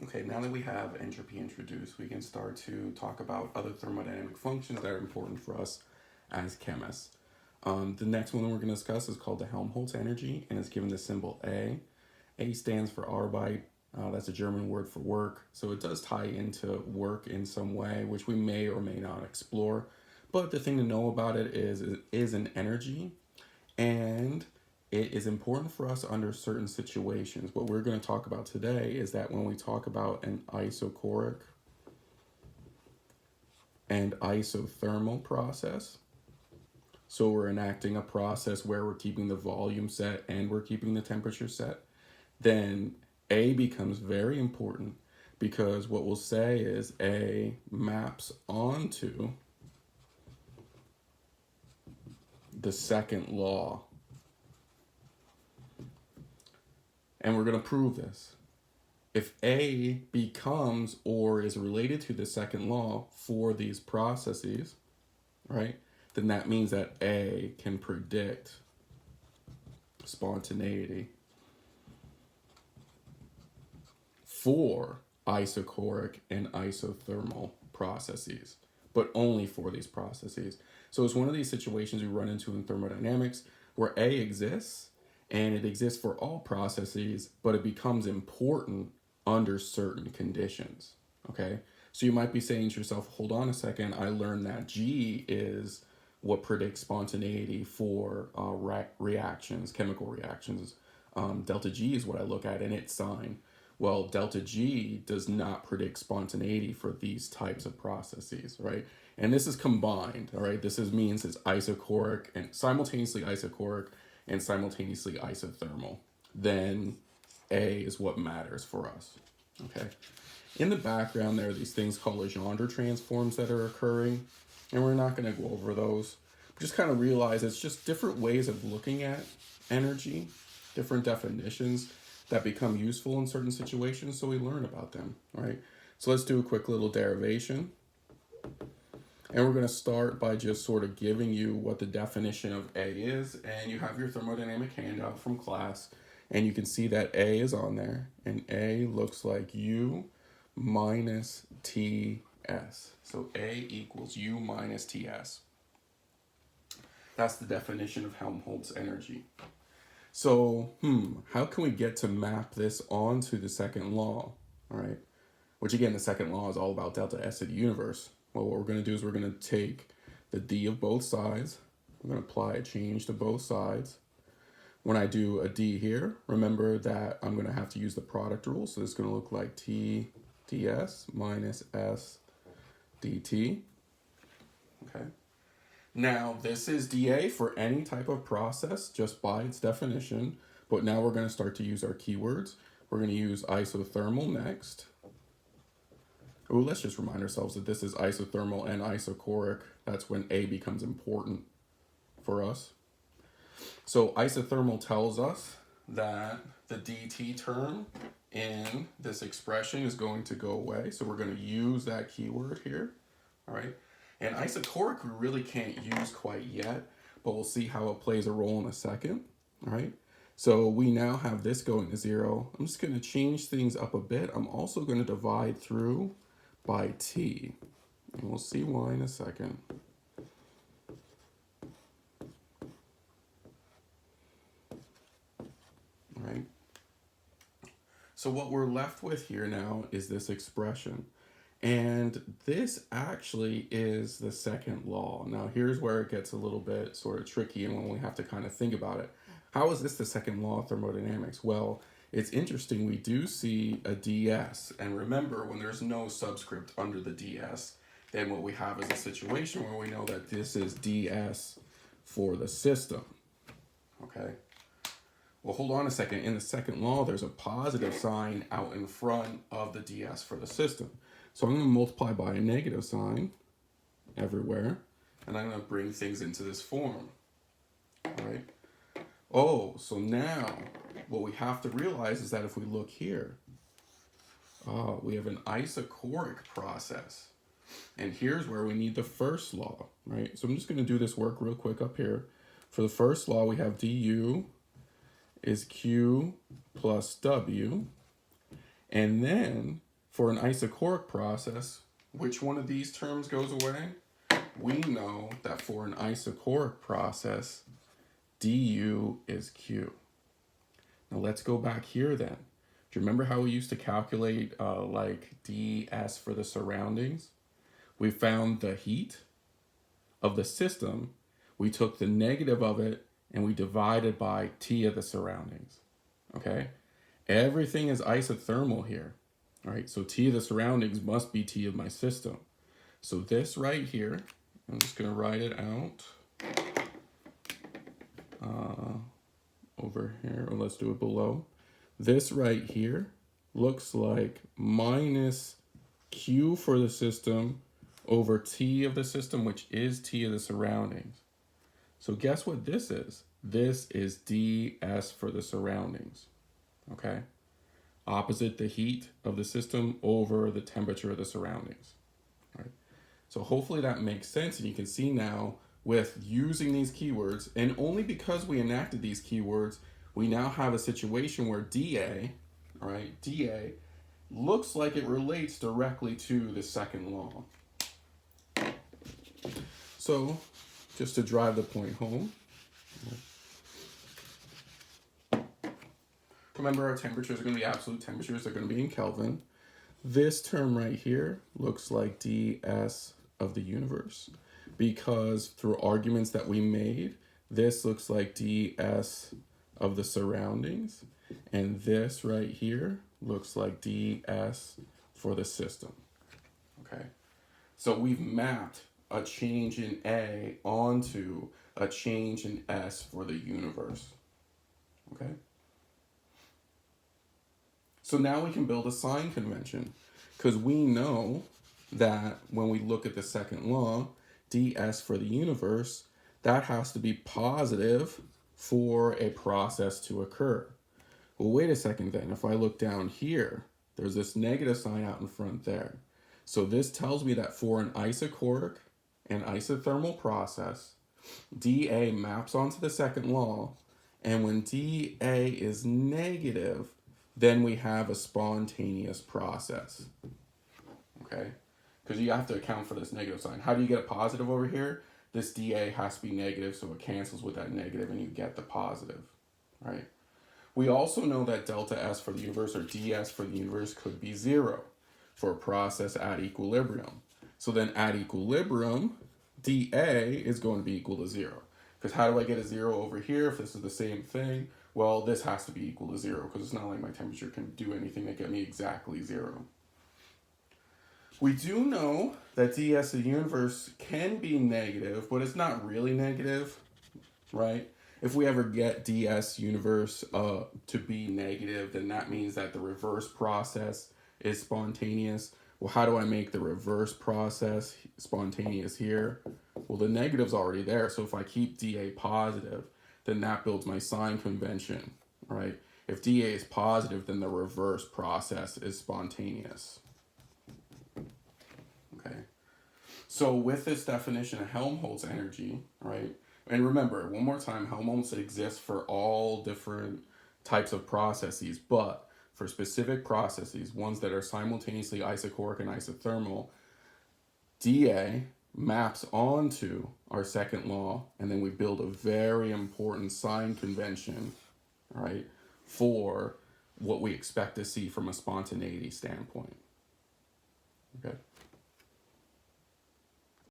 Okay, now that we have entropy introduced, we can start to talk about other thermodynamic functions that are important for us as chemists. The next one we're going to discuss is called the Helmholtz energy, and it's given the symbol A. A stands for Arbeit. That's a German word for work, so it does tie into work in some way, which we may or may not explore. But the thing to know about it is an energy, and it is important for us under certain situations. What we're going to talk about today is that when we talk about an isochoric and isothermal process, so we're enacting a process where we're keeping the volume set and we're keeping the temperature set, then A becomes very important, because what we'll say is A maps onto the second law. And we're going to prove this. If A becomes or is related to the second law for these processes, right, then that means that A can predict spontaneity for isochoric and isothermal processes, but only for these processes. So it's one of these situations we run into in thermodynamics where A exists, and it exists for all processes, but it becomes important under certain conditions. Okay, so you might be saying to yourself, hold on a second, I learned that G is what predicts spontaneity for reactions, chemical reactions. Delta G is what I look at in its sign. Well, delta G does not predict spontaneity for these types of processes, right? And this is combined, all right? This means it's isochoric and simultaneously isothermal. Then A is what matters for us, okay? In the background, there are these things called Legendre transforms that are occurring, and we're not going to go over those. Just kind of realize it's just different ways of looking at energy, different definitions that become useful in certain situations, so we learn about them, right? So let's do a quick little derivation. And we're going to start by just sort of giving you what the definition of A is, and you have your thermodynamic handout from class, and you can see that A is on there, and A looks like U minus TS. So A equals U minus TS. That's the definition of Helmholtz energy. So, how can we get to map this onto the second law, all right? Which again, the second law is all about delta S of the universe. Well, what we're going to do is we're going to take the D of both sides. We're going to apply a change to both sides. When I do a D here, remember that I'm going to have to use the product rule. So it's going to look like T ds minus S dt. Okay. Now, this is dA for any type of process, just by its definition. But now we're going to start to use our keywords. We're going to use isothermal next. Oh, let's just remind ourselves that this is isothermal and isochoric. That's when A becomes important for us. So isothermal tells us that the dt term in this expression is going to go away. So we're going to use that keyword here, all right? And isochoric we really can't use quite yet, but we'll see how it plays a role in a second, all right? So we now have this going to 0. I'm just going to change things up a bit. I'm also going to divide through by T, and we'll see why in a second. All right? So what we're left with here now is this expression. And this actually is the second law. Now, here's where it gets a little bit sort of tricky and when we have to kind of think about it. How is this the second law of thermodynamics? Well, it's interesting. We do see a ds. And remember, when there's no subscript under the ds, then what we have is a situation where we know that this is ds for the system. Okay? Well, hold on a second. In the second law, there's a positive sign out in front of the ds for the system. So I'm going to multiply by a negative sign everywhere, and I'm going to bring things into this form, all right? Oh, so now what we have to realize is that if we look here, we have an isochoric process, and here's where we need the first law, right? So I'm just going to do this work real quick up here. For the first law, we have du is q plus w, and then For an isochoric process, which one of these terms goes away? We know that for an isochoric process, du is q. Now let's go back here then. Do you remember how we used to calculate like ds for the surroundings? We found the heat of the system, we took the negative of it, and we divided by T of the surroundings, okay? Everything is isothermal here, all right? So T of the surroundings must be T of my system. So this right here, I'm just gonna write it out over here, or let's do it below. This right here looks like minus Q for the system over T of the system, which is T of the surroundings. So guess what this is? This is ds for the surroundings, okay? Opposite the heat of the system over the temperature of the surroundings, all right? So hopefully that makes sense, and you can see now with using these keywords, and only because we enacted these keywords, we now have a situation where dA, all right, dA looks like it relates directly to the second law. So just to drive the point home, remember our temperatures are going to be absolute temperatures, they're going to be in Kelvin. This term right here looks like ds of the universe, because through arguments that we made, this looks like ds of the surroundings, and this right here looks like ds for the system, okay? So we've mapped a change in A onto a change in S for the universe, okay? So now we can build a sign convention, because we know that when we look at the second law, ds for the universe, that has to be positive for a process to occur. Well, wait a second then. If I look down here, there's this negative sign out in front there. So this tells me that for an isochoric and isothermal process, dA maps onto the second law, and when dA is negative, then we have a spontaneous process, okay? Because you have to account for this negative sign. How do you get a positive over here? This dA has to be negative, so it cancels with that negative and you get the positive, right? We also know that delta S for the universe, or ds for the universe, could be 0 for a process at equilibrium. So then at equilibrium, dA is going to be equal to 0. Because how do I get a 0 over here if this is the same thing? Well, this has to be equal to 0, because it's not like my temperature can do anything to get me exactly 0. We do know that ds of the universe can be negative, but it's not really negative, right? If we ever get ds universe to be negative, then that means that the reverse process is spontaneous. Well, how do I make the reverse process spontaneous here? Well, the negative's already there, so if I keep dA positive, then that builds my sign convention, right? If dA is positive, then the reverse process is spontaneous. Okay. So with this definition of Helmholtz energy, right? And remember, one more time, Helmholtz exists for all different types of processes, but for specific processes, ones that are simultaneously isochoric and isothermal, dA maps onto our second law, and then we build a very important sign convention, right, for what we expect to see from a spontaneity standpoint. Okay.